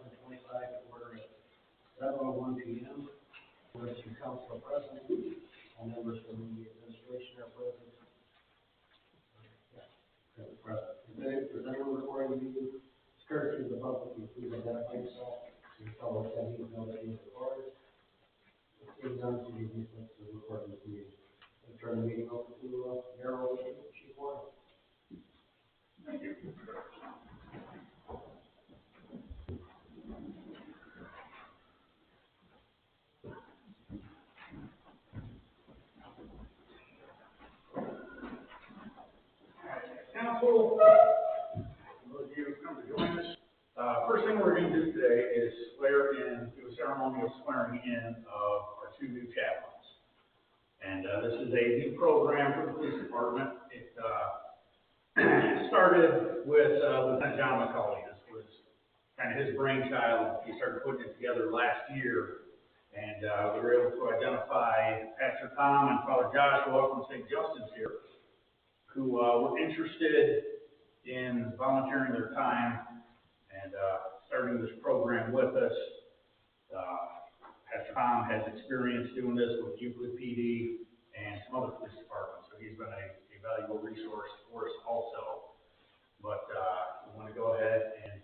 2025, in order at 7:01 p.m. Members from council are present. All members from the administration are present. Present. Is anyone recording the meeting? It's courtesy of the public. You please identify yourself. You tell us that you know that you recorded. It's done to you to record this meeting. I turn the meeting over to Mayor Chief Warren. Thank you. Council, those of you who come to join us, first thing we're going to do today is do a ceremonial swearing in of our two new chaplains. And this is a new program for the police department. It started with Lieutenant John McCauley. This was kind of his brainchild. He started putting it together last year. And we were able to identify Pastor Tom and Father Joshua from St. Justin's here, who were interested in volunteering their time and starting this program with us. Pastor Tom has experience doing this with Euclid PD and some other police departments, so he's been a valuable resource for us also. But we want to go ahead and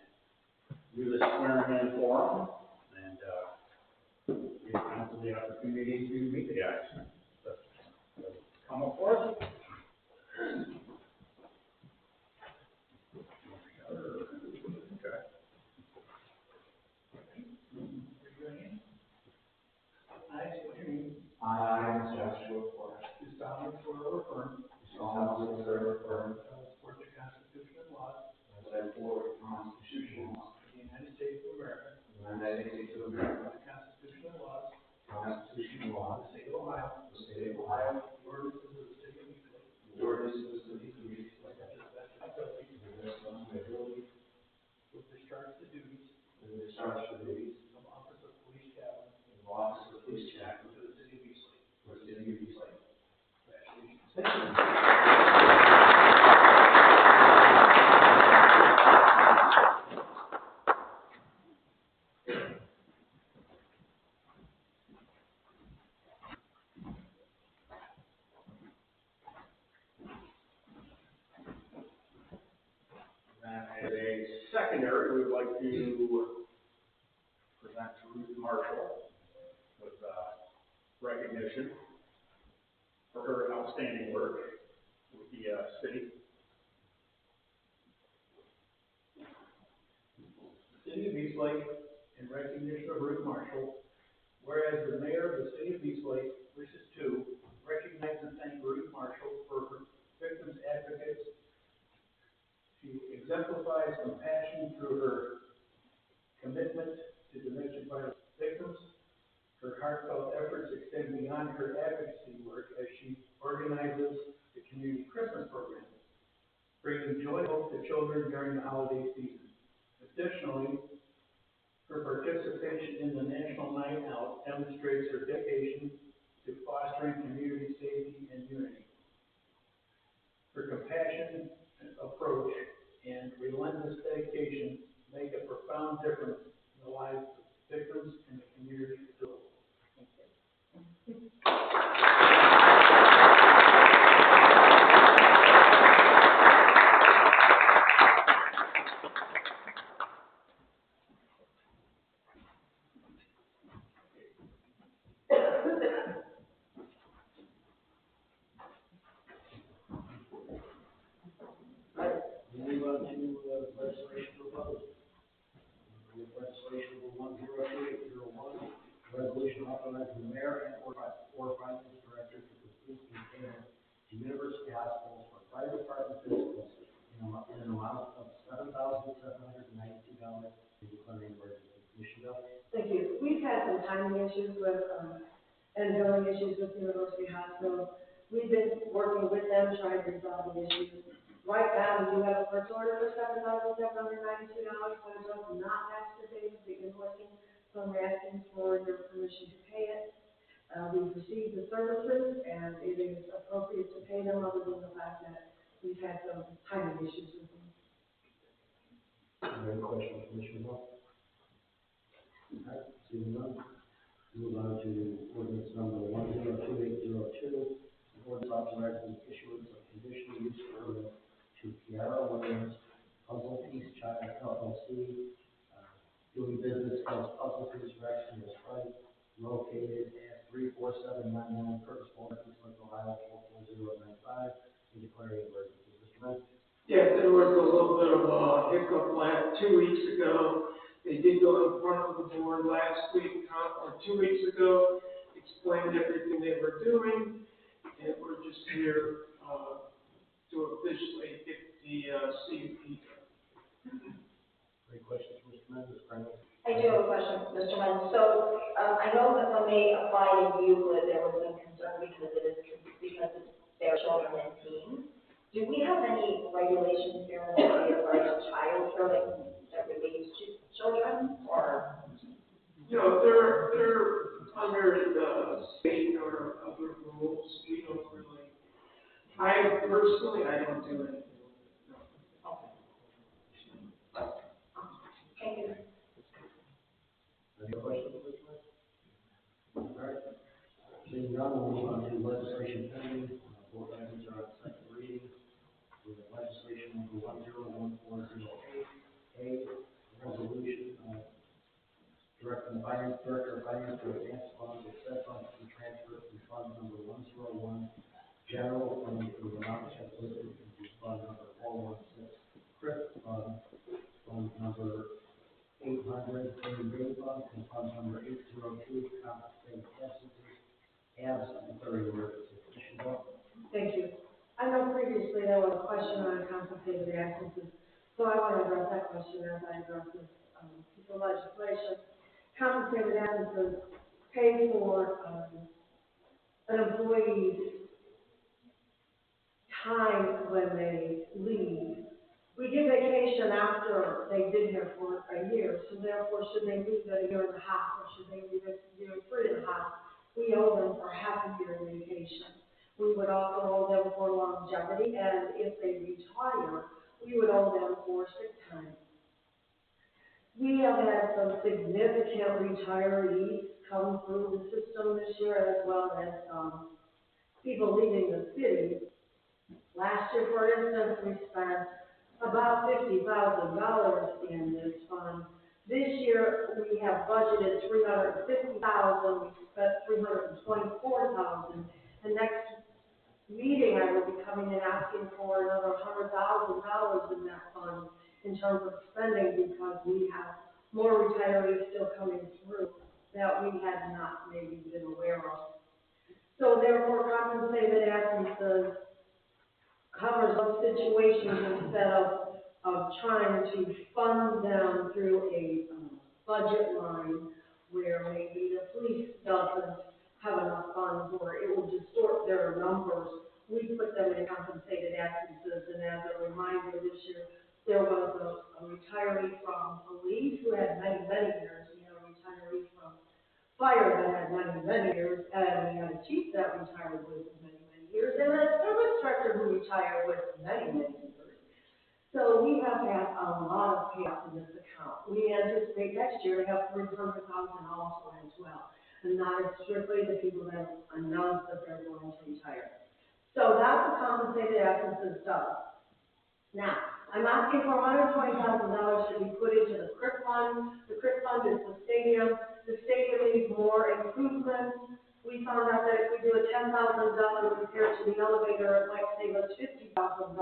do this swearing in for him and give council the opportunity to meet the guys. So, come up for us. I, Joshua Forrest, Do solemnly swear or affirm solemnly swear or affirm that I will support the Constitution and laws that I support the Constitution of the United States of America, of the United States of America, the Constitution and laws the Constitution and laws of the State of Ohio, of the State of Ohio, the ordinances of the City of Eastwood, the ordinances of the City of Eastwood, to the best of my ability, to the best of my ability, will discharge the duties and discharge the duties of office of police chaplain of office of police chaplain for the City of Eastwood. for the City of Eastwood. Congratulations. As a secondary, we would like to present to Ruth Marshall with recognition for her outstanding work with the city. City of Eastlake, in recognition of Ruth Marshall, whereas the mayor of the City of Eastlake wishes to recognize and thank Ruth Marshall for her victims advocates. She exemplifies compassion through her commitment to domestic violence victims. Her heartfelt efforts extend beyond her advocacy work as she organizes the community Christmas program, bringing joy and hope to children during the holiday season. Additionally, her participation in the National Night Out demonstrates her dedication to fostering community safety and unity. Her compassionate approach and relentless dedication make a profound difference in the lives of victims and the community as a whole. Move on to legislation proposed. Legislation 103-01, resolution authorizing the mayor and or finance director to pursue payment to university hospitals for fire department physicals in an amount of $7,792 and declaring emergency. Commissioner Bell. Thank you. We've had some timing issues with, and billing issues with University Hospital. We've been working with them, trying to resolve the issues. Right now, we do have a purchase order for $7,792, but it does not match the date of the invoicing, so I'm asking for your permission to pay it. We've received the services, and it is appropriate to pay them, other than the fact that we've had some timing issues with them. Any questions, Commissioner Bell? Seeing none, move on to ordinance number 102802, an ordinance authorizing the issuance of conditional use permit to Kiara Williams, Puzzle Piece Child LLC, doing business as Puzzle Piece Rex and is Frank, located at 34799 Curtis Boulevard, East Lake, Ohio 44095, and declaring an emergency. Mr. Mayor? Yes, there was a little bit of a hiccup 2 weeks ago. They did go in front of the board last week, or 2 weeks ago, explained everything they were doing, and we're just here, to officially get the, CUP. Any questions, Mr. Mayor? Ms. Kramer? I do have a question, Mr. Munn. So, I know that when they applied in Euclid, there was some concern because it's their children and teens. Do we have any regulations here in the state of like child care that relates to children, or? No, they're under the state or other rules. We don't really, I personally, I don't do anything. Thank you. Any questions, Mr. Mayor? All right. Seeing none, we'll move on to legislation pending. Both items are on second reading. We have legislation number 101408, a resolution directing the finance director of finance to advance funds of said funds to be transferred from fund number 101, general fund, in the amount as listed in fund number 416, CRIP fund, fund number 800, rainy fund, and fund number 802, compensated absences, as declaring emergency. Commissioner Bell? Thank you. I know previously there was a question on compensated absences, so I want to address that question as I address this, piece of legislation. Compensated absences pay for, an employee's time when they leave. We give vacation after they've been here for a year, so therefore, should they leave at a year and a half, or should they leave at a year and 3.5, we owe them for half a year vacation. We would also owe them for longevity, and if they retire, we would owe them for sick time. We have had some significant retirees come through the system this year, as well as people leaving the city. Last year, for instance, we spent about $50,000 in this fund. This year, we have budgeted $350,000. We spent $324,000, and next meeting, I will be coming and asking for another $100,000 in that fund in terms of spending, because we have more retirees still coming through that we had not maybe been aware of. So therefore, compensated absences covers those situations instead of trying to fund them through a budget line where maybe the police doesn't have enough funds, or it will distort their numbers. We put them in compensated absences, and as a reminder, this year there was a retiree from police who had many, many years. We had a retiree from fire that had many, many years, and we had a chief that retired with many, many years, and a service director who retired with many, many years. So we have had a lot of payouts in this account. We anticipate next year to have $300,000 also as well. And not strictly the people that announce that they're going to retire. So that's what compensated absences does. Now, I'm asking for $120,000 to be put into the CRIP fund. The CRIP fund is the stadium. The stadium needs more improvements. We found out that if we do a $10,000 repair to the elevator, it might save us $50,000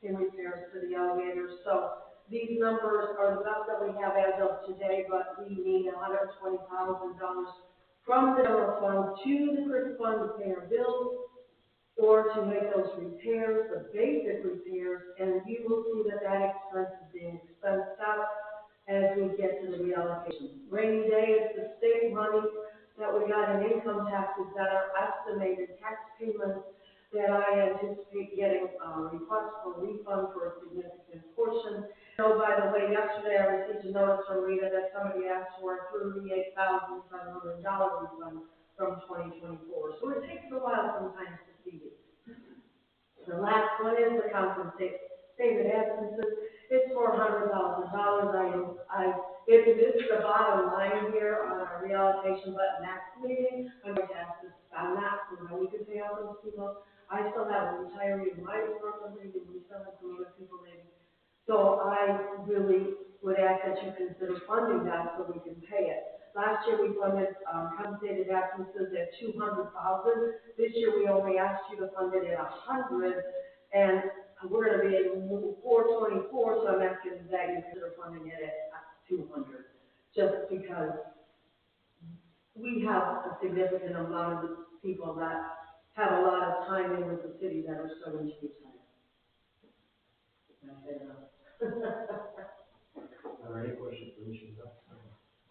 in repairs to the elevator. So these numbers are the best that we have as of today, but we need $120,000 from the general fund to the CRIP fund to pay our bills, or to make those repairs, the basic repairs, and you will see that expense is being expensed out as we get to the reallocation. Rainy day is the state money that we got in income taxes that are estimated tax payments that I anticipate getting requests for refund for a significant portion. So, by the way, yesterday I received a notice from Rita that somebody asked for a $38,700 refund from 2024. So it takes a while sometimes to see these. The last one is the compensated absences. It's for $100,000. I if this is the bottom line here on our reallocation, but next meeting, I'm going to ask this, I'm not, so that we can pay all those people. I still have a retiree in my department leaving, we still have some other people leaving. So I really would ask that you consider funding that so we can pay it. Last year we funded, compensated absences at 200,000. This year we only asked you to fund it at 100, and we're gonna be at 424, so I'm asking that you consider funding it at 200, just because we have a significant amount of people that have a lot of time in with the city that are starting to retire. Are there any questions for Michelle?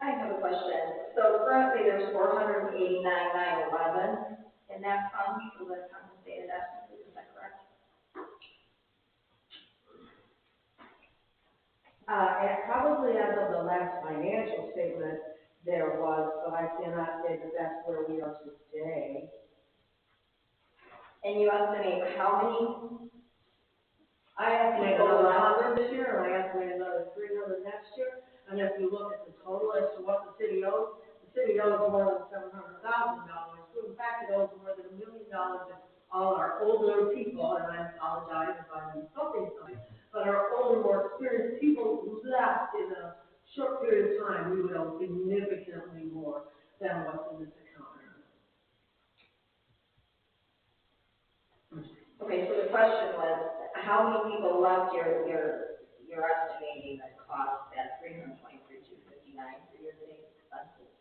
I have a question. So currently there's 489,911 in that fund for the compensated absences, is that correct? Probably as of the last financial statement, there was, but I cannot say that that's where we are today. And you estimate how many? I estimate another 100 this year, and I estimate another 300 next year. And if you look at the total as to what the city owes more than $700,000. So in fact, it owes more than $1 million to all our older people, and I apologize if I'm insulting somebody, but our older, more experienced people who left in a short period of time, we would owe significantly more than what's in this account. Okay, so the question was, how many people left you're estimating the cost at $323,259 for year-to-date expenses?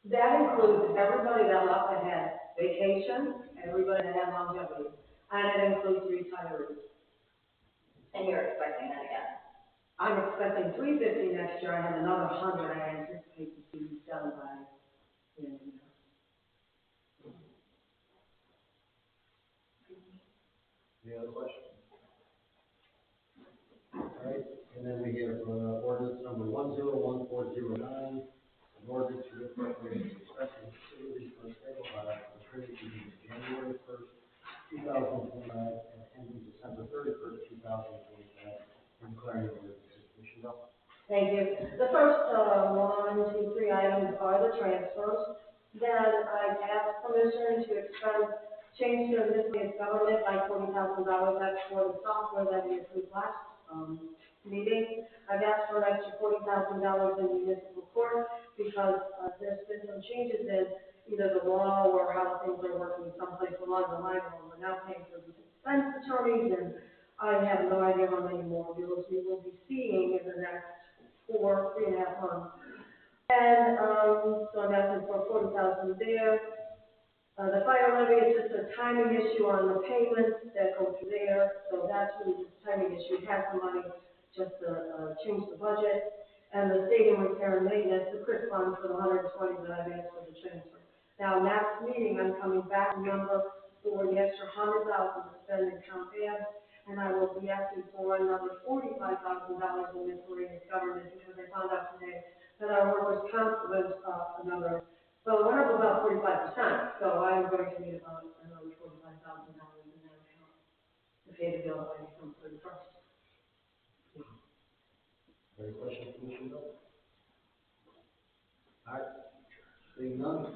That includes everybody that left that had vacation, everybody that had longevity, and it includes retirees. And you're expecting that again? I'm expecting 350 next year. I have another 100 I anticipate to see done by the end of the year. Any other questions? All right, and then we have, ordinance number 101409, an ordinance to appropriate respective facilities for sale by the period beginning January 1st, 2025, and ending December 31st, 2025, and declaring an emergency. Michelle? Thank you. The first 1, 2, 3 items are the transfers. Then I asked permission to change to miscellaneous government by $40,000. That's for the software that we approved last meeting. I've asked for an extra $40,000 in municipal court because there's been some changes in either the law or how things are working someplace along the line. We're now paying for defense attorneys, and I have no idea how many more bills we will be seeing in the next 3.5 months. And so I'm asking for $40,000 there. The fire levy is just a timing issue on the payments that go through there, so that's really just a timing issue. We have some money just to change the budget. And the stadium repair and maintenance, the CRIS fund for the 120 that I've asked for the transfer. Now, next meeting, I'm coming back, remember, for the extra $100,000 to spend in comp ed, and I will be asking for another $45,000 in miscellaneous government, because I found out today that our workers' comp was another, well, it went up about 45%, so I'm going to need about another $45,000 in that account to pay the bill by December 31st. Any questions for Michelle? All right, seeing none,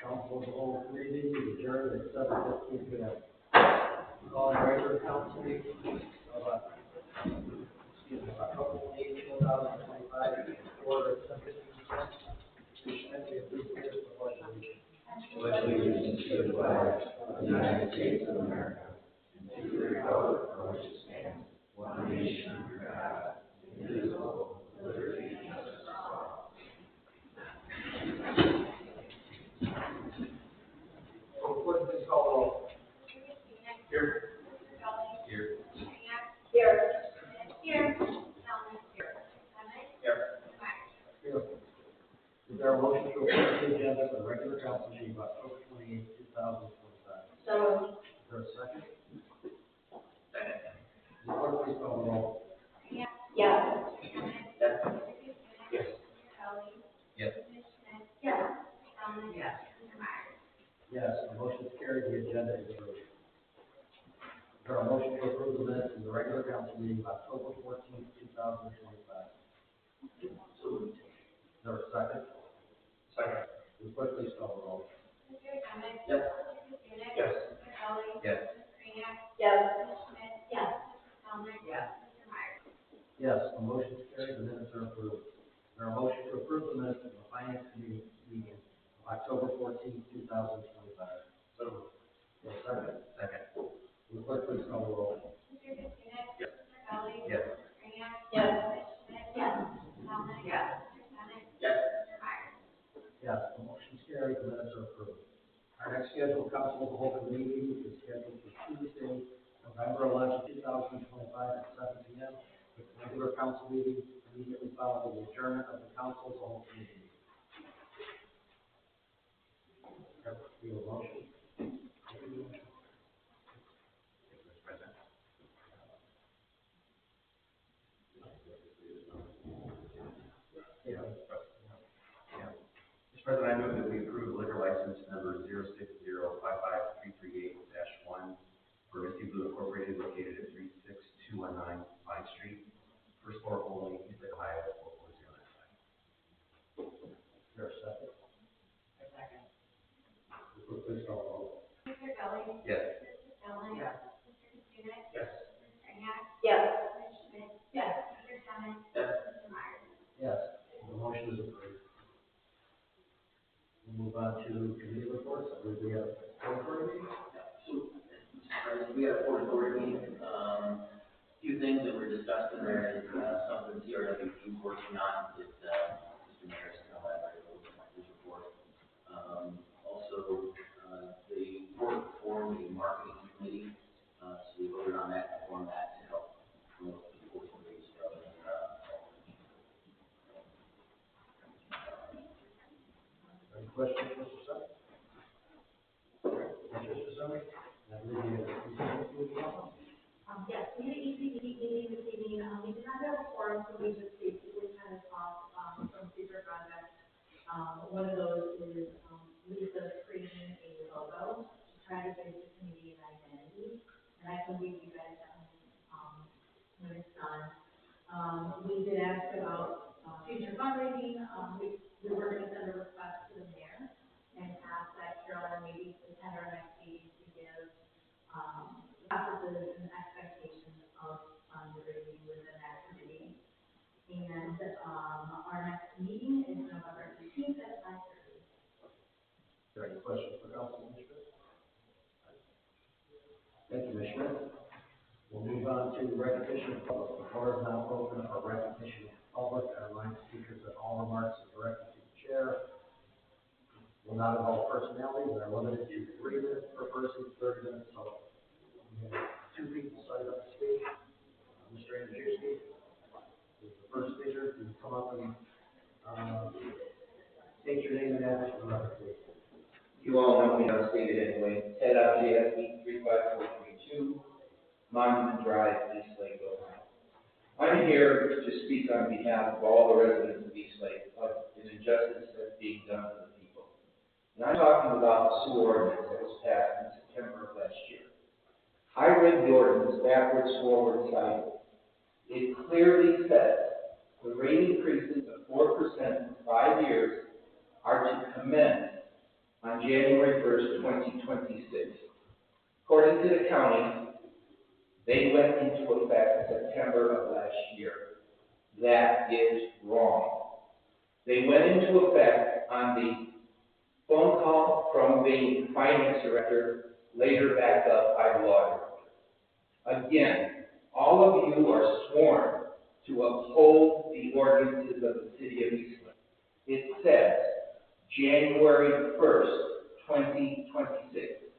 council of the whole meeting is adjourned at 7:15 p.m. Calling regular council meeting of, October 8, 2025, order at 7:15 p.m. Please stand and please stand for the pledge of allegiance. Pledge allegiance to the flag of the United States of America, and to the republic for which it stands, one nation under God, indivisible, with liberty and justice for all. Clerk, please call the roll. Here. Here. Here. Here. Is there a motion to approve the agenda for the regular council meeting of October 28, 2025? So moved. Is there a second? Second. Clerk, please call the roll. Yes. Yes. Yes. Yes. Yes. Yes, the motion is carried, the agenda is approved. Is there a motion to approve the minutes of the regular council meeting of October 14, 2025? So moved. the minutes of the finance committee meeting of October 14th, 2025. So, yes, second. Will the clerk please call the roll? Yes. Yes. Yes. Yes, the motion is carried, the minutes are approved. Our next scheduled council of the whole committee meeting is scheduled for Tuesday, November 11th, 2025 at 7 p.m. with the regular council meeting immediately following the adjournment of the council of the whole committee meeting. Do you have a motion? Mr. President, I move that we approve liquor license number 060-55338-1 for Misty Blue Incorporated located at 36219 Vine Street. First floor only, East Lake, Ohio, 44095. Is there a second? Second. Will the clerk please call the roll? Yes. Yes. Yes. Yes. Yes. Yes, the motion is approved. We'll move on to committee reports. I believe we have a board meeting. We had a board meeting, few things that were discussed in there, is, something CRWP is working on, that, Mr. Mayor has collaborated with his report. Also, the board formed a marketing committee, so we voted on that, to form that to help promote the board meetings. Any questions, Mr. Summey? Mr. Summey? I believe you have Yes, we had an ECD meeting this evening. We did not have a forum, so we just basically kind of talked, from future projects. One of those is, Lisa creating a logo to try to give the community an identity. And I can give you guys that when it's done. We did ask about, future fundraising. We were going to send a request to the mayor and ask that Carolyn maybe attend our next meeting to give, processes and expectations of fundraising within that committee. And, our next meeting is November 15th at 5:30. Are there any questions for Councilman Schmidt? Thank you, Ms. Schmidt. We'll move on to recognition of public. The floor is now open for recognition of public. I remind speakers that all remarks are directed to the chair. Will not involve personalities and are limited to 3 minutes per person, 30 minutes total. We have 2 people signed up to speak. Mr. Andrzejewski is the first speaker. Can you come up and state your name and address for the record, please? You all know me, I'll state it anyway. Ted Andrzejewski, 35432, Monument Drive, East Lake, Ohio. I'm here to speak on behalf of all the residents of East Lake of an injustice that's being done to the people. And I'm talking about the sewer ordinance that was passed in September of last year. I read the ordinance backwards, forward, sideways. It clearly says the rate increases of 4% for 5 years are to commence on January 1st, 2026. According to the county, they went into effect in September of last year. That is wrong. They went into effect on the phone call from the finance director, later backed up by the law director. Again, all of you are sworn to uphold the ordinances of the city of East Lake. It says January 1st, 2026.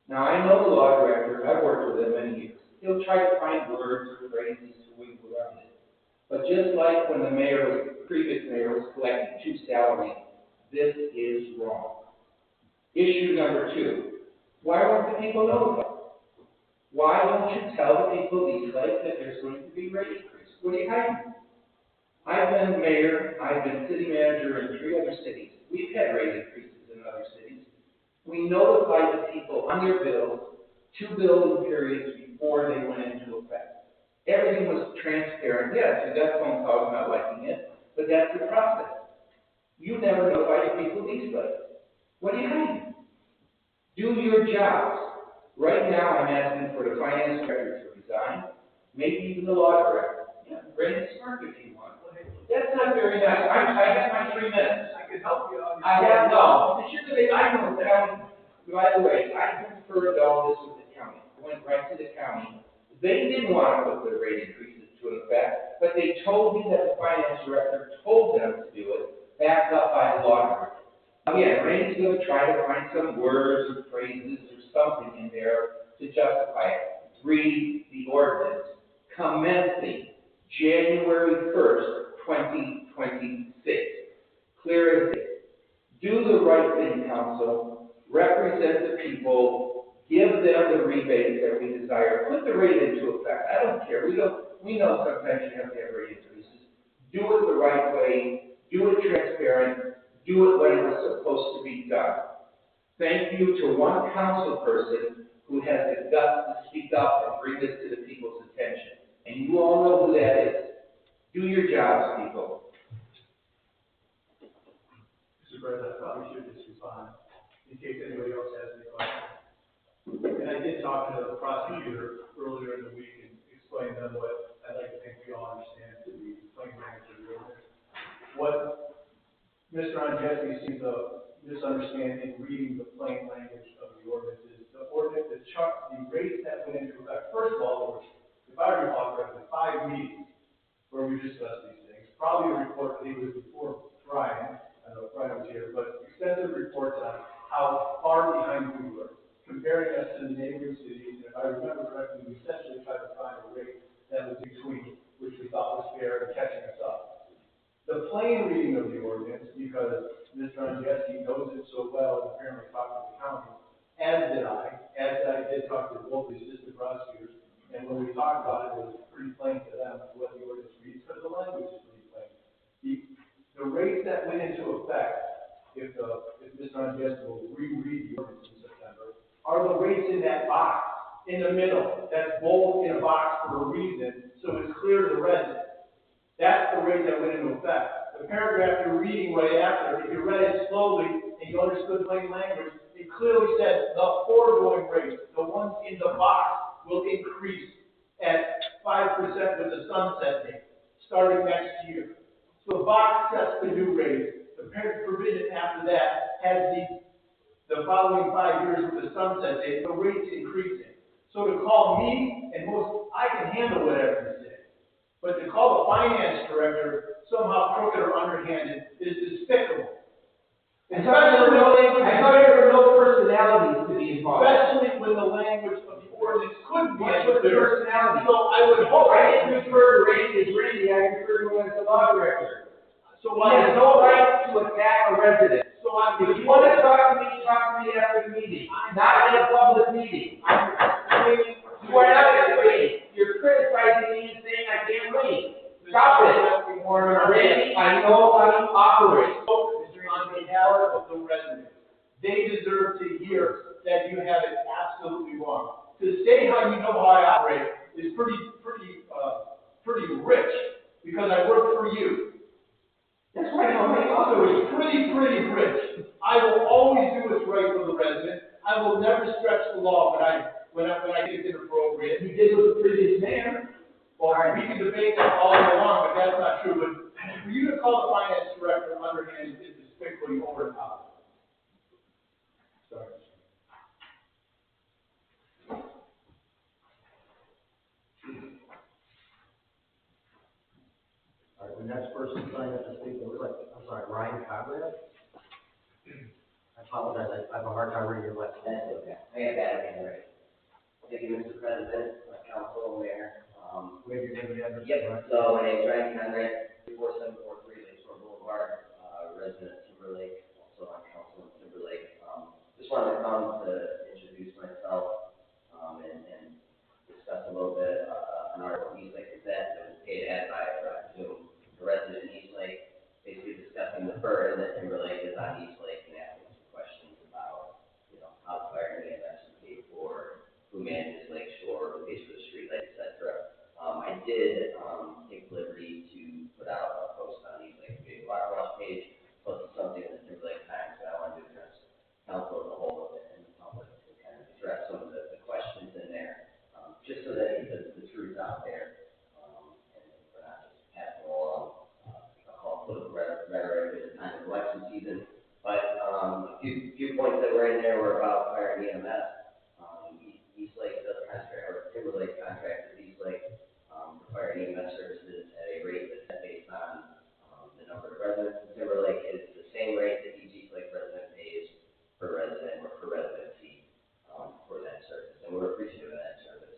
Now, I know the law director. I've worked with him many years. He'll try to find words or phrases to wiggle around it. But just like when the previous mayor was collecting 2 salaries, this is wrong. Issue number 2. Why won't the people know about it? Why don't you tell the people of East Lake that there's going to be rate increase? What are you hiding? I've been mayor, I've been city manager in 3 other cities. We've had rate increases in other cities. We notified the people on their bills 2 billing periods before they went into effect. Everything was transparent. Yes, we got phone calls not liking it, but that's the process. You never notified the people of East Lake. What are you hiding? Do your jobs. Right now, I'm asking for the finance director to resign, maybe even the law director. Yeah, Brandon Smirk if you want. That's not very nice. I have my 3 minutes. I can help you on your. I have, no, I know the county, by the way, I conferred all this with the county, I went right to the county. They didn't want to put the rate increases to effect, but they told me that the finance director told them to do it, backed up by the law. Again, Randy's gonna try to find some words or phrases or something in there to justify it. Read the ordinance commencing January 1st, 2026. Clear as day. Do the right thing, council. Represent the people. Give them the rebates that we desire. Put the rate into effect. I don't care. We know sometimes you have to have rate increases. Do it the right way. Do it transparent. Do it when it was supposed to be done. Thank you to one council person who has the guts to speak up and bring this to the people's attention. And you all know who that is. Do your jobs, people. Mr. President, I probably should just respond in case anybody else has any questions. And I did talk to the prosecutor earlier in the week and explain to them what I'd like to think we all understand to be plain language of the ordinance. What Mr. Andretti seems to misunderstand in reading the plain language of the ordinance is the ordinance, the rates that went into effect. First of all, there was, if I recall correctly, 5 meetings where we discussed these things. Probably a report, I think it was before Brian, I know Brian was here, but extensive reports on how far behind we were, comparing us to the neighboring cities. And if I remember correctly, we essentially tried to find a rate that was between, which we thought was fair and catching us up. The plain reading of the ordinance, because Mr. Andretti knows it so well and apparently talked to the county, as I did talk to both the assistant prosecutors, and when we talked about it, it was pretty plain to them what the ordinance reads, because the language is pretty plain. The rates that went into effect, if Mr. Andretti will reread the ordinance in September, are the rates in that box, in the middle, that's bold in a box for a reason, so it's clear to the resident. That's the rate that went into effect. The paragraph you're reading right after, if you read it slowly and you understood plain language, it clearly says the foregoing rates, the ones in the box, will increase at 5% with the sunset date, starting next year. So the box sets the new rate. The provision after that has the following 5 years with the sunset date, the rates increasing. So to call me, and I can handle whatever you say. But to call the finance director somehow crooked or underhanded is despicable. I thought there were no personalities to be involved. Especially when the language of the ordinance couldn't be What's with the clear. personality? So I would hope. I didn't refer to Randy as Randy, I referred to him as the law director. So He has no right to attack a resident. So I'm. If you want to talk to me after the meeting, not in a public meeting. You are not explaining. You're criticizing me and saying I can't read. Stop it. Randy, I know how you operate. On behalf of the residents, they deserve to hear that you have it absolutely wrong. To say how you know how I operate is pretty rich, because I work for you. That's why I know how you So operate. it's pretty rich. I will always do what's right for the resident. I will never stretch the law when I think it's inappropriate. You did with the previous mayor. Well, we can debate that all day long, but that's not true. But for you to call the finance director underhanded is despicably over the top. Sorry. All right, the next person signed up to speak, I'm sorry, Ryan Conrad? I apologize, I have a hard time reading your last name. That's okay. I got that handwriting. Thank you, Mr. President, Council, Mayor. Maybe your name and address. Yep, so my name is Ryan Conrad, 4743 Lakeshore Boulevard, resident of Timberlake, also on council in Timberlake. Just wanted to come to introduce myself, and discuss a little bit, an article Eastlake Gazette that was paid ad by, Zoom, a resident in Eastlake, basically discussing the burden that Timberlake is on Eastlake and asking some questions about, how the fire and EMS is paid for, who manages Lake Shore, who pays for the streetlight, et cetera. I did take liberty to put out a post on the Eastlake Community Water Watch page, posted something in the Timberlake Times, but I wanted to address council as a whole and the public to kind of address some of the questions in there, just so that the truth's out there, and we're not just passing along there were about fire and EMS. East Lake does contract, or Timberlake contracts with East Lake, for fire and EMS services at a rate that's set based on, the number of residents. In Timberlake is the same rate that each East Lake resident pays per resident or per residency, for that service, and we're appreciative of that service.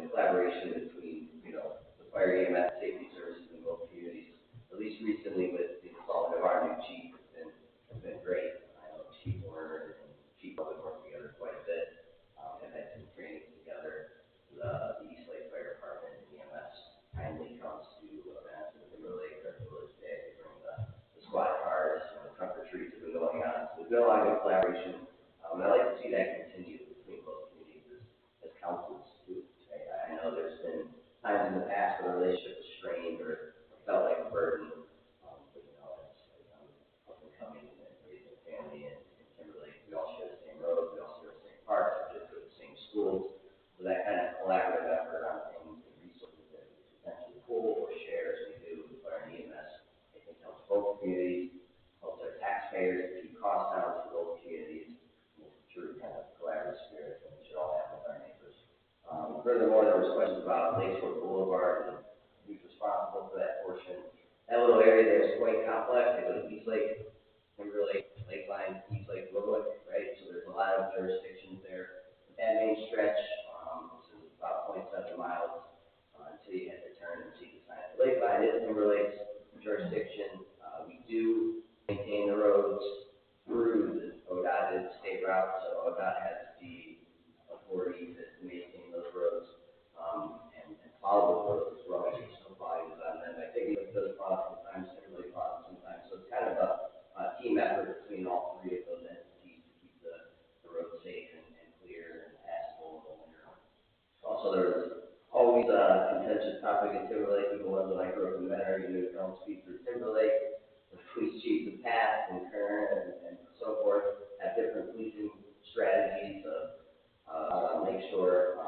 The collaboration between, the fire EMS safety services in both communities, at least recently with the installment of our new chief, has been great. I know Chief Warner and Chief Public work together quite a bit, and had some trainings together. The East Lake Fire Department and EMS kindly comes to events in Timberlake or Village Day. They bring the squad cars, the trunk or treats have been going on. So there's been a lot of good collaboration, and I like to see that continue between both communities as councils too. I know there's been times in the past where the relationship was strained or felt like a burden, but as I'm up and coming and raising a family in Timberlake, we all share the same roads, we all share the same parks, we just go to the same schools. So that kind of collaborative effort on things and resources that we potentially pool or share as we do with fire and EMS, I think helps both communities, helps our taxpayers keep costs down for both communities, and it's a true kind of collaborative spirit that we should all have with our neighbors. Furthermore, there was questions about Lakeshore Boulevard and who's responsible for that portion. That little area there is quite complex. It goes East Lake, Timberlake, Lakeline, East Lake, Woodwood, right? So there's a lot of jurisdictions there. That main stretch, this is about 0.7 miles until you hit the turn and see the sign. Lakeline is Timberlake's jurisdiction. We do maintain the roads through the ODOT state route, so ODOT has the authority to maintain those roads, and follow those roads as well. So volume is on them. I think it does plow sometimes, Timberlake plows sometimes. So it's kind of a team effort between all three of those entities to keep the roads safe and clear and passable in the winter. Also, there was always a contentious topic in Timberlake. Even when I grew up in Mentor, you knew to don't speak through Timberlake. The police chiefs of past and current and so forth have different policing strategies on Lakeshore,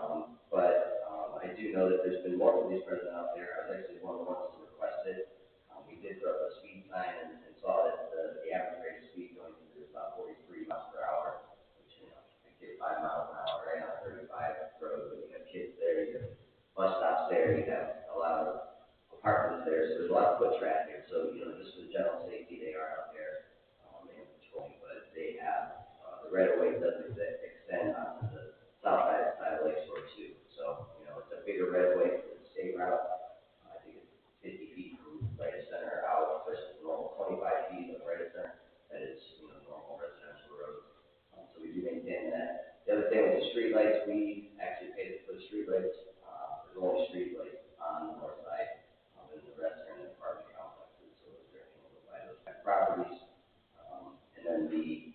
but I do know that there's been more police present out there. I was actually one of the ones who requested. We did put up a speed sign and saw that the average rate of speed going through is about 43 miles per hour, which, I get 5 miles an hour right on 35 road. But you have kids there, you have bus stops there, you have a lot of apartments there, so there's a lot of foot traffic. So, just for general safety, they are out there and patrolling, but they have the right of way doesn't extend onto the south side of Lakeshore too. So, it's a bigger right of way for the state route. I think it's 50 feet from right of center out versus normal 25 feet of right of center. That is, normal residential roads. So we do maintain that. The other thing with the street lights, we actually paid for the street lights. There's only street lights on the north side, and the rest are in the apartment complexes. So those are handled by those properties. And then the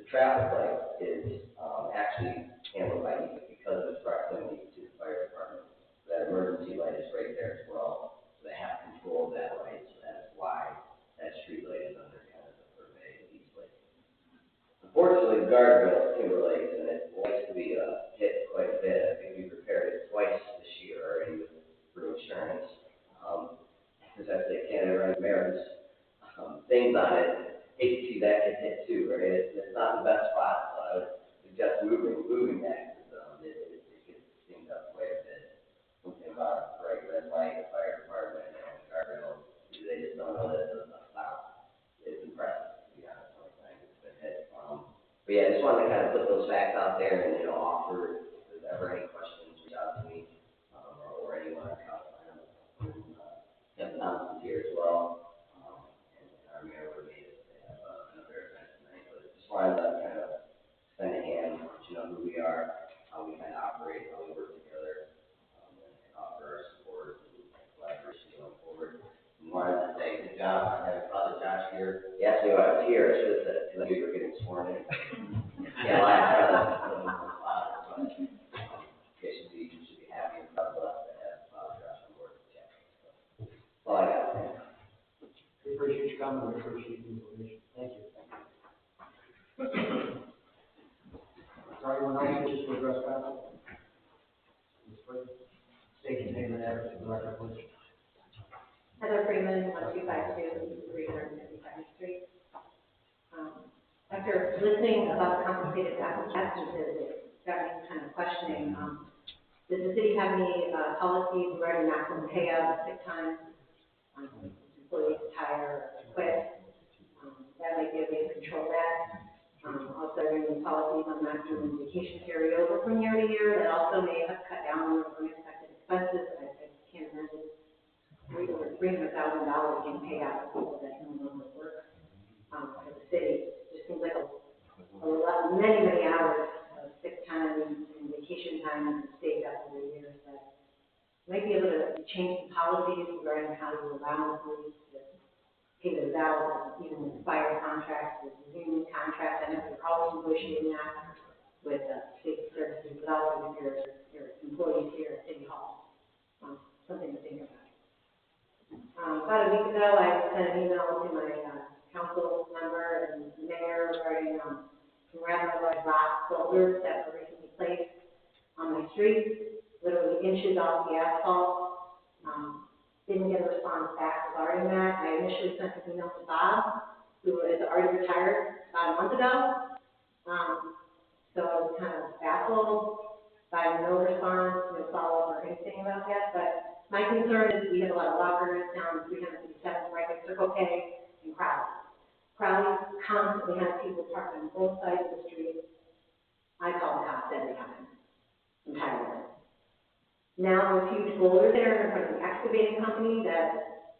traffic light is actually handled by EPA because of its proximity to the fire department. That emergency light is right there as well, so they have control of that light. So that is why that street light is under kind of the purvey of East Lake. Unfortunately, the guardrail is Timberlake, and it likes to be hit quite a bit. I think we've repaired it twice this year already through insurance. Because I say Canada Run Mayor's things on it. Hate to see that get hit too, right? It's not the best spot, so I would suggest moving that, because it gets steamed up quite a bit. Something about a bright red light, the fire department, and the guardrail, they just don't know that it doesn't stop. It's impressive, to be honest, how many times it's been hit. But yeah, I just wanted to kind of put those facts out there and, offer, if there's ever any questions, reach out to me, or anyone on council. I know Kevin Thompson's here as well, and our mayor would be another event tonight, but just wanted to kind of extend a hand, let you know who we are, how we kind of operate, how we work together, and offer our support and collaboration going forward. And wanted to say good job on having Father Josh here. He asked me why I was here. I should have said it because I knew you were getting sworn in. Yeah, I but you should be happy and proud of us to have Father Josh on board. Yeah. So, that's all I got. Thanks. We appreciate you coming, we appreciate the information. Thank you. Sorry, anyone else wishes to address council? State your name and address for the record, please. Heather Freeman, 1252 355th Street. After after listening about the compensated absences, it got me kind of questioning, does the city have any, policies regarding maximum payout, sick time, employees retire or quit? That might be a way to control that. Also, there are policies on maximum vacation carryover from year to year that also may have cut down on unexpected expenses. I can't imagine $300,000 being paid out to people that no longer work, for the city. It just seems like a lot, many hours of sick time and vacation time that's saved up over the years, but might be able to change the policies regarding how to allow employees to pay those out, even with expired contracts, with union contracts. I know you're always negotiating that with state services, but also with your employees here at City Hall. Something to think about. About a week ago, I sent an email to my council member and mayor regarding some rather large rock boulders that were recently placed on my street, literally inches off the asphalt. Didn't get a response back regarding that. I initially sent an email to Bob, who is already retired about a month ago. So I was kind of baffled by no response, no follow-up or anything about that. But my concern is we have a lot of walkers down 357 right at Circle K and Crowley. Crowley constantly has people parked on both sides of the street. I call the cops every time. I'm tired of it. Now there's huge boulders there in front of the excavating company that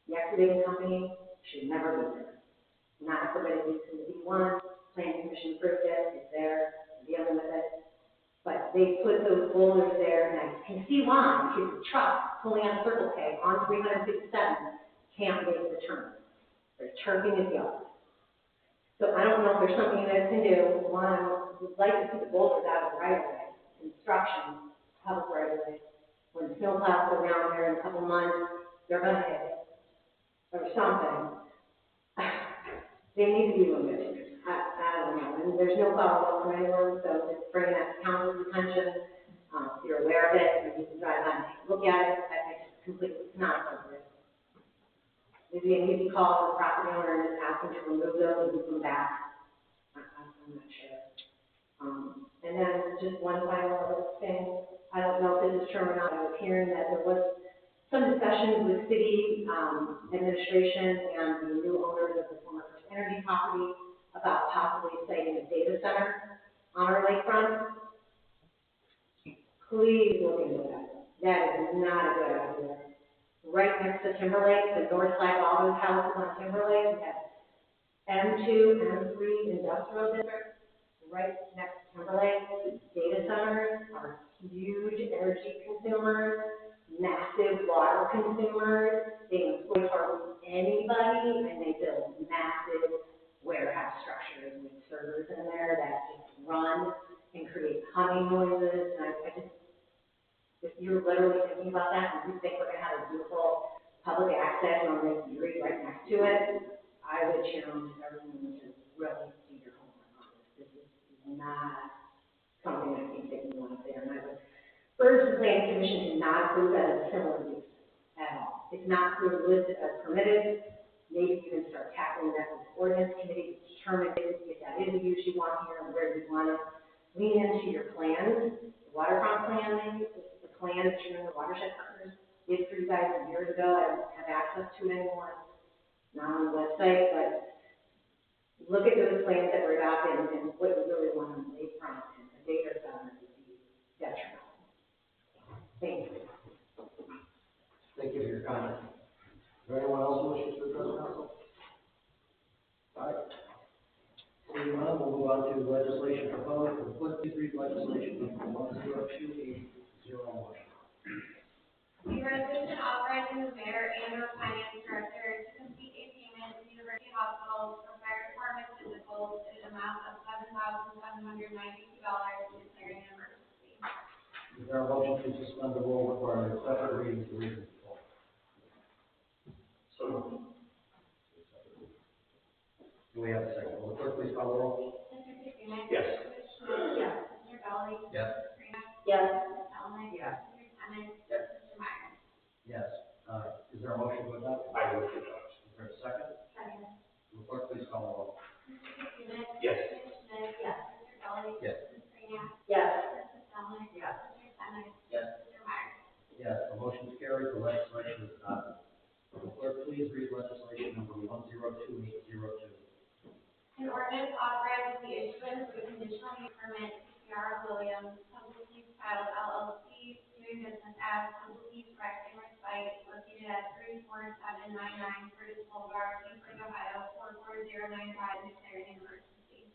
the excavating company should never be there. Not permitted use in the B1, planning commission approved it, it's there, I'm dealing with it. But they put those boulders there, and I can see why, because the truck pulling out of Circle K on 357 can't make the turn. They're turfing his yard. So I don't know if there's something you guys can do. One, I would like to see the boulders out of the right of way, construction, public right of way. When snowplows go down there in a couple months, they're gonna hit it, or something. They need to be limited. I don't know, and there's no follow-up from anyone, so just bringing that to council's attention. If you're aware of it, you can drive on and take a look at it. I just completely, it's not appropriate. Maybe an easy call to the property owner and just ask them to remove those and move them back. I'm not sure. And then just one final other thing. I don't know if this is true or not. I was hearing that there was some discussions with city administration and the new owners of the former First Energy property about possibly siting a data center on our lakefront. Please look into that. That is not a good idea. Right next to Timberlake, the north side of all those houses on Timberlake, we have M2, M3 industrial district. Right next to Timberlake, data centers are huge energy consumers, massive water consumers. They employ hardly anybody, and they build massive warehouse structures with servers in there that just run and create humming noises. And I just, if you're literally thinking about that and you think we're going to have a beautiful public access on Lake Erie right next to it, I would challenge everyone to really do your homework on this. This is not something I think that you want there. And I would urge the planning commission to not approve that as a similar use at all. It's not clearly listed as permitted. Maybe you can start tackling that with the ordinance committee to determine if that is a use you want here and where you want it. Lean into your plans, the waterfront plan, maybe, the plan that you and the watershed partners did for you guys years ago. I don't have access to it anymore. It's not on the website, but look at those plans that were adopted and what you really want on the lakefront, and the data center would be detrimental. Thank you. Thank you for your comment. Is there anyone else who wishes to address council? All right. Seeing none, we'll move on to legislation proposed for Flint Street legislation number 102801. The resolution authorizing the mayor and/or finance director to complete a payment to University Hospitals for fire department physicals in an amount of $7,792, declaring an emergency. Is there a motion to suspend the rule requiring a second reading to read the full? So. Do we have a second? Will the clerk please call the roll? Mr. Kuzinik? Yes. Ms. Schmidt? Yes. Mr. Belli? Yes. Sabrina? Yes. Ms. Edelman? Yes. Mr. Tennant? Yes. Mr. Meyer? Yes. Is there a motion to adopt? I move to adopt. Is there a second? Second. Will the clerk please call the roll? Mr. Kuzinik? ordinance authorizing the issuance of a conditional use permit to CR Williams, Public Use Title LLC, doing business as Public Use Rec and Recite, located at 34799 Curtis Boulevard, East Lake, Ohio, 44095, declaring an emergency.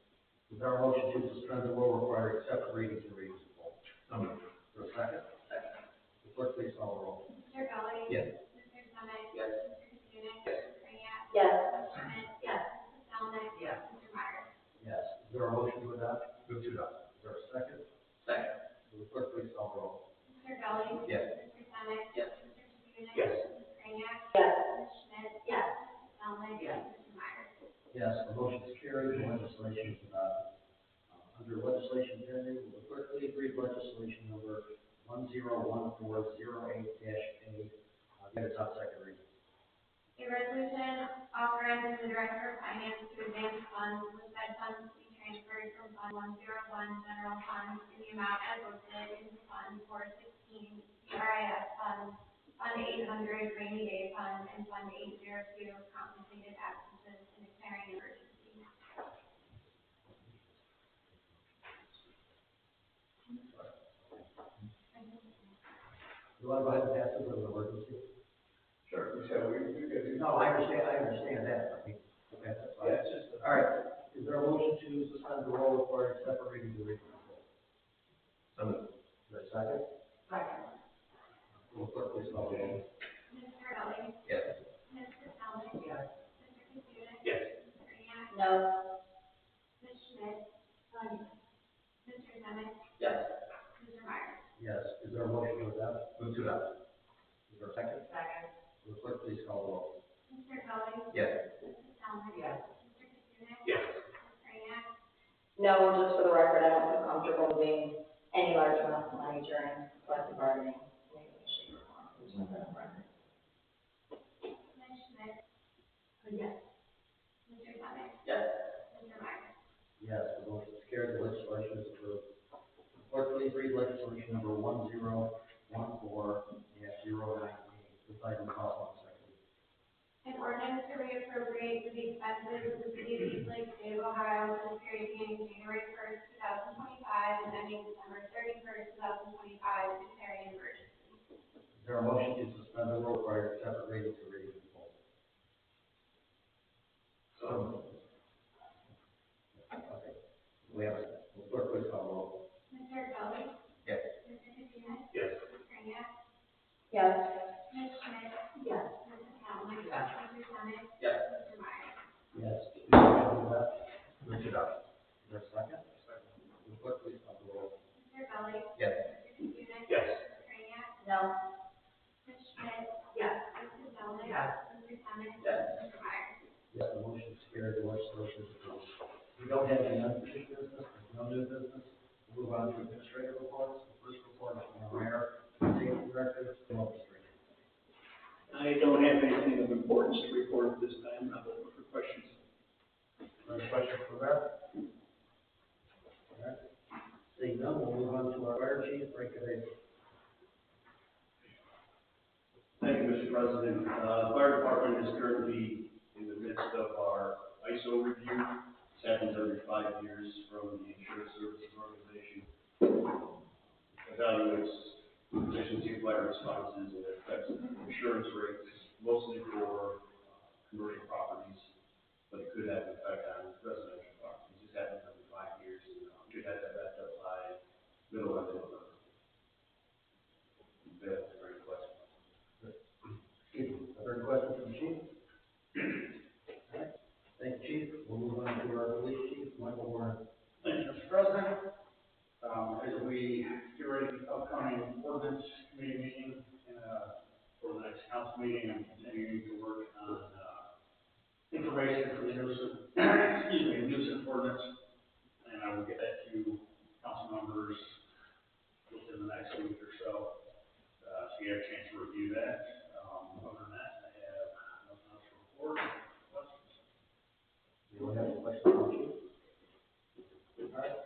Is there a motion to suspend the rule requiring separate readings and readings of both? So moved. Is there a second? Second. The clerk, please call the roll. Mr. Kelly. Yes. Mr. Sonic. Yes. Mr. Katsounis. Yes. Ms. Kraniak. Yes. Ms. Schmidt. Yes. Mrs. Zelnit. Yes. Mr. Myers. Yes. Is there a motion to adopt? Move to adopt. Is there a second? Second. Will the clerk please call the roll? Mr. Kelly. Yes. Mr. Sonic. Yes. Mr. Katsounis. Yes. Ms. Kraniak. Yes. Ms. Schmidt. Yes. Mrs. Zelnit. Yes. Mr. Myers. Yes, the motion is carried, the legislation is adopted. Under legislation pending, will the clerk please read legislation number 101408-A, get its on second reading. A resolution authorizing the Director of Finance to advance funds with said funds to be transferred from Fund 101 General Fund in the amount as listed into Fund 416 CRIS Fund, Fund 800 Rainy Day Fund, and Fund 802 Compensated Absences, and declaring an emergency. You want to go ahead and pass this as an emergency? Sure, we said we could do. No, I understand that. Okay, that's fine. Yeah, it's just. All right, is there a motion to suspend the rule requiring separate readings and readings of both? So moved. Is there a second? Second. Will the clerk please call the roll? Mr. Kelly. Yes. Mr. Zelnit. Yes. Mr. Katsounis. Yes. Ms. Kraniak. No. Ms. Schmidt. Mr. Sonic. Yes. Mr. Myers. Yes, is there a motion to adopt? Move to adopt. Is there a second? Second. Will the clerk please call the roll? Mr. Kelly. Yes. Mrs. Zelnit. Yes. Mr. Katsounis. Yes. Ms. Kraniak. No, just for the record, I don't feel comfortable moving any large amounts of money during collective bargaining in any way, shape, or form. Just want that on record. Ms. Schmidt. Yes. Mr. Sonic. Yes. Mr. Myers. Yes, the motion is carried, the legislation is approved. Clerk, please read legislation number 1014-09A. This item calls on second. An ordinance to reappropriate for the expenses of the city of East Lake, state of Ohio, for the period beginning January 1st, 2025, and ending December 31st, 2025, declaring an emergency. Is there a motion to suspend the rule requiring separate readings and readings of both? Okay. We have a second. Will clerk please call the roll? Mr. Kelly. Yes. Mr. Katsounis. Yes. Ms. Kraniak. Yes. Ms. Schmidt. Yes. Mrs. Zelnit. Yes. Mr. Sonic. Yes. Mr. Myers. Yes. Is there a motion to adopt? Move to adopt. Is there a second? Will clerk please call the roll? Mr. Kelly. Yes. Mr. Katsounis. Yes. Ms. Kraniak. No. Ms. Schmidt. Yes. Mrs. Zelnit. Yes. Mr. Sonic. Yes. Mr. Myers. Yes, the motion is carried, the legislation is approved. We don't have any unfinished business, there's no new business. We'll move on to administrative reports. The first report is from our mayor, safety director, Tim Overstreet. I don't have anything of importance to report at this time. I'm open for questions. Any questions for that? All right. Seeing none, we'll move on to our fire chief, Frank Cavazos. Thank you, Mr. President. The fire department is currently in the midst of our ISO review. This happens every 5 years from the Insurance Services Organization. Evaluates efficiency of fire responses and affects insurance rates, mostly for commercial properties, but it could have an effect on residential properties. This happens every 5 years, and we should have that wrapped up by middle of November. Available for any questions. Excuse me, are there any questions from the chief? All right. Thank you, chief. We'll move on to our police chief, Michael Warren. Thank you, Mr. President. As we get ready for the upcoming ordinance committee meeting, for the next council meeting, I'm continuing to work on, information for the nuisance ordinance. And I will get that to council members within the next week or so. So you have a chance to review that. Other than that, I have nothing else to report. Questions? Anyone have any questions for the chief? All right.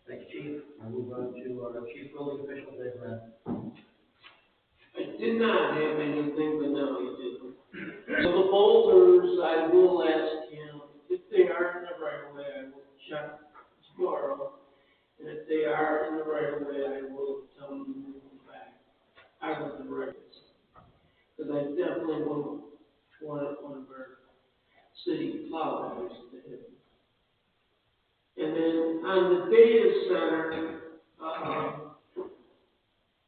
Thank you, chief. We'll move on to our chief building official, Dave Mann. I did not have anything, but now you did. So the boulders, I will ask him, if they are in the right of way, I will to him. And then on the data center,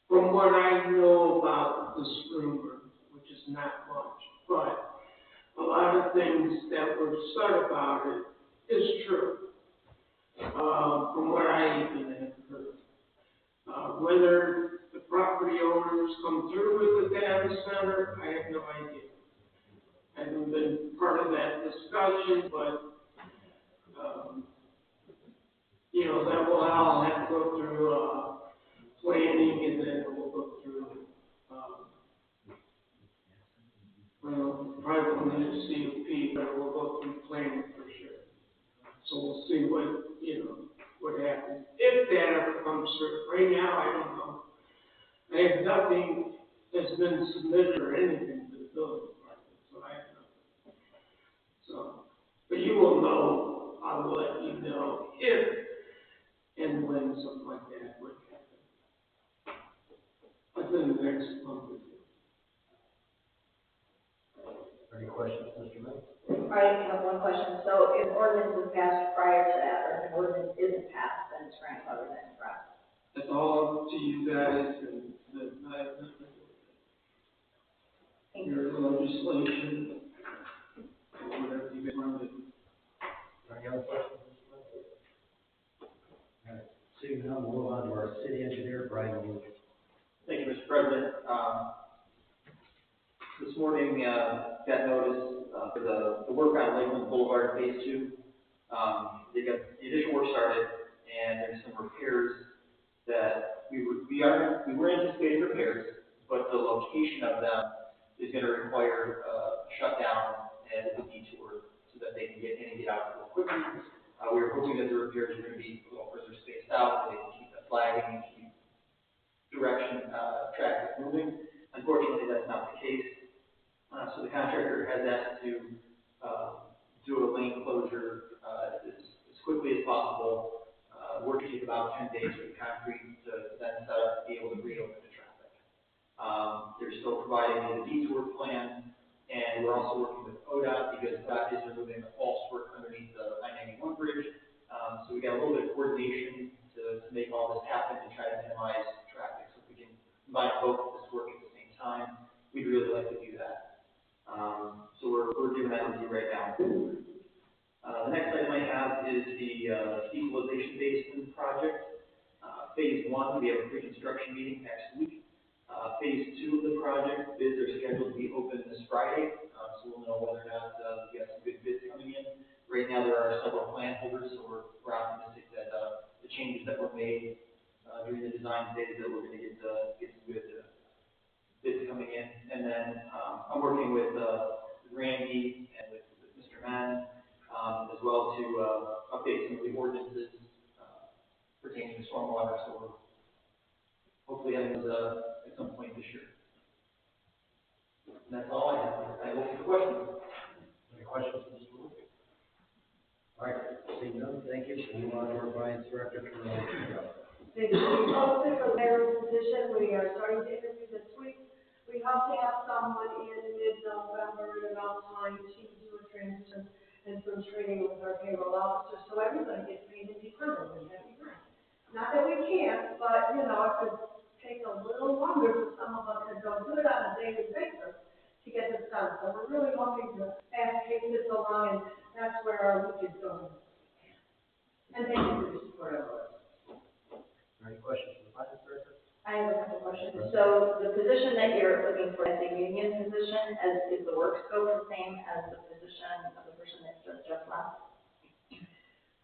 from what I know about this rumor, which is not much, but a lot of things that were said about it is true. From what I even have heard. Whether the property owners come through with the data center, I have no idea. I haven't been part of that discussion, but, that will all have to go through, planning, and then it will go through, probably won't need a CUP, but it will go through planning for sure. So we'll see what happens, if that ever comes through. Right now, I don't know. I have nothing that's been submitted or anything to the building department, so I have nothing. So, but you will know, I will let you know if and when something like that would happen. Within the next month or two. Any questions, Mr. Mayor? I have one question. So if ordinance was passed prior to that, or if an ordinance isn't passed, then it's grandfathered in, correct? It's all up to you guys and I have nothing to do with it. Your legislation, or whatever you guys want to do. Any other questions, Mr. Mayor? All right, seeing none, we'll move on to our city engineer, Brian Mueller. Thank you, Mr. President. This morning, got notice for the work on Lakeland Boulevard Phase 2. They got the initial work started, and there's some repairs that we were anticipating repairs, but the location of them is going to require a shutdown and a detour so that they can get in and get out real quickly. We were hoping that the repairs are going to be a little further spaced out, so they can keep the flagging and keep direction, traffic moving. Unfortunately, that's not the case. So the contractor has asked to do a lane closure as quickly as possible. Work to take about 10 days for the concrete to then set up to be able to reopen the traffic. They're still providing me the detour plan, and we're also working with ODOT because ODOT is removing the false work underneath the I-91 bridge. So we got a little bit of coordination to make all this happen and try to minimize traffic. So if we can combine both of this work at the same time, we'd really like to do that. So we're doing that with you right now. The next item I have is the equalization basin project. Phase 1, we have a pre-construction meeting next week. Phase 2 of the project, bids are scheduled to be open this Friday, so we'll know whether or not we got some good bids coming in. Right now, there are several plan holders, so we're optimistic that the changes that were made during the design phase that we're going to get some good bids coming in. And then I'm working with Randy and with Mr. Mann as well to update some of the ordinances pertaining to stormwater. So we're hopefully having those at some point this year. And that's all I have. I will take questions. Any questions, Mr. Mayor? All right, seeing none, thank you. We'll move on to our Brian's director for Thank you. We posted the mayor's position. We are starting to interview this week. We hope to have someone in mid-November at about time to do a transition and some training with our payroll officer, so everybody gets paid in December. That'd be great. Not that we can't, but, it could take a little longer for some of us that don't do it on a daily basis to get this done. So we're really hoping to pace this along, and that's where our week is going. And thank you for your support of us. Any questions from the finance director? I have a couple questions. So the position that you're looking for as a union position, is the work scope the same as the position of the person that just left?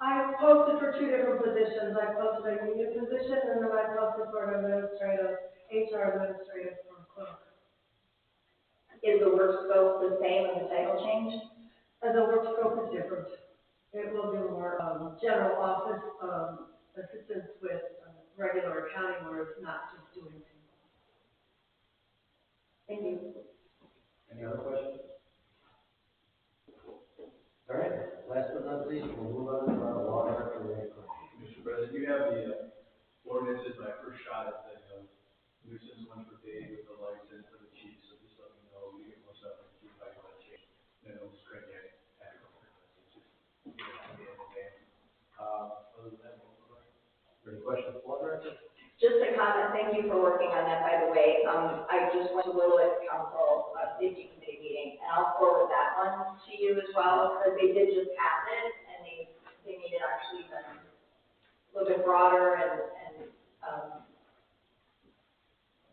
I posted for 2 different positions. I posted a union position, and then I posted for an administrative, HR administrative for clerk. Is the work scope the same and the title changed? The work scope is different. It will be more general office assistance with regular accounting, where it's not just doing things. Thank you. Any other questions? All right, last but not least, we'll move on to our law director, Ray Clark. Mr. President, you have the ordinances, my first shot at the nuisance one for Dave with the license for the chief, so just let me know, we get more stuff, and keep talking about change. And it was great, yeah, Other than that, any questions for the director? Just a comment, thank you for working on that, by the way. I just went to Willow Council, Safety Committee meeting, and I'll forward that one to you as well, because they did just pass it, and they made it actually even a little bit broader and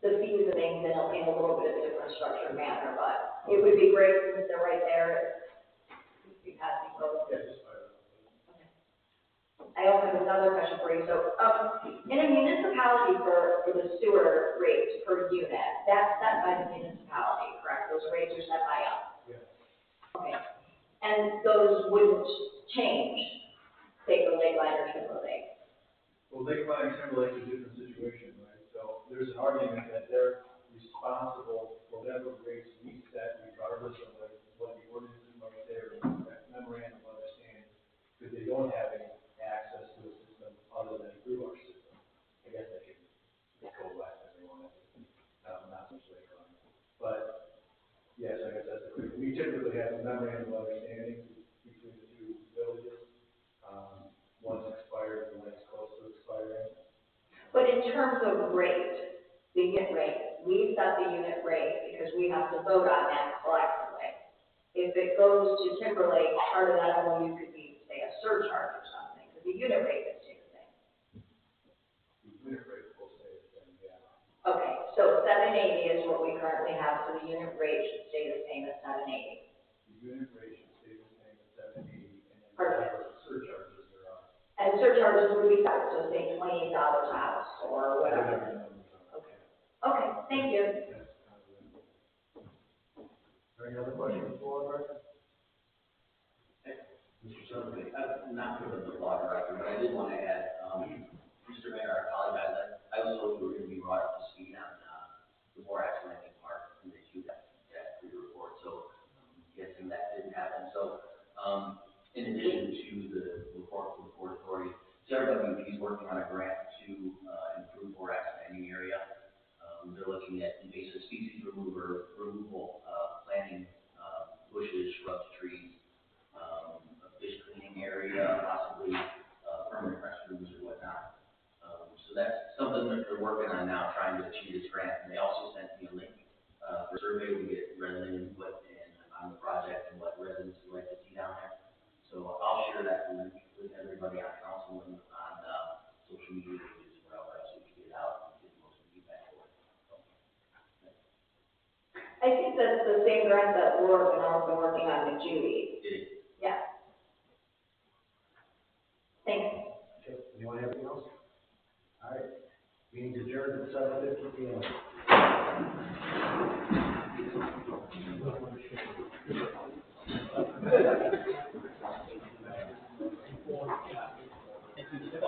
the fees and things in a little bit of a different structured manner, but it would be great since they're right there, if we passing both. I also have another question for you. So, in a municipality for the sewer rates per unit, that's set by the municipality, correct? Those rates are set by us? Yes. Okay. And those wouldn't change, say, for Lakeline or Timberlake? Well, Lakeline and Timberlake is a different situation, right? So there's an argument that they're responsible for whatever rates we set regardless of what the ordinance is like there, that memorandum of understanding, because they don't have any access to a system other than through our system. I guess they could go west if they wanted to, not much Lakeline. But, yes, I guess that's the, we typically have a memorandum of understanding between the two villages. One's expired, the one's close to expiring. But in terms of rate, the unit rate, we set the unit rate because we have to vote on that collectively. If it goes to Timberlake, part of that MOU could be, say, a surcharge or something, because the unit rate would stay the same. The unit rate will stay the same, yeah. Okay, so 780 is what we currently have, so the unit rate should stay the same as 780. The unit rate should stay the same as 780, and then Perfect. whatever surcharges there are. And surcharges would be set, so say $28 a house or whatever. Okay, thank you. Any other questions for the director? Mr. Sutherland, not for the law director, but I did want to add, Mr. Mayor, I apologize, I was told you were going to be brought up to speed on, the Borax Landing Park and the issue that for your report, so I'm guessing that didn't happen. So, in addition to the report from the Port Authority, CRWP is working on a grant to, improve Borax Landing area. They're looking at invasive species removal, planting, bushes, shrubs, trees, a fish cleaning area, possibly, permanent restrooms or whatnot. So that's something that they're working on now, trying to achieve this grant. And they also sent me a link, for a survey to get resident input on the project and what residents would like to see down there. So I'll share that link with everybody on council and on, social media pages, wherever else we can get it out and get the most feedback for it. I think that's the same grant that Laura Bernal's been working on with Judy. It is. Yeah. Thanks. Okay, anyone have anything else? All right, meeting's adjourned at 7:50 p.m. Thank you.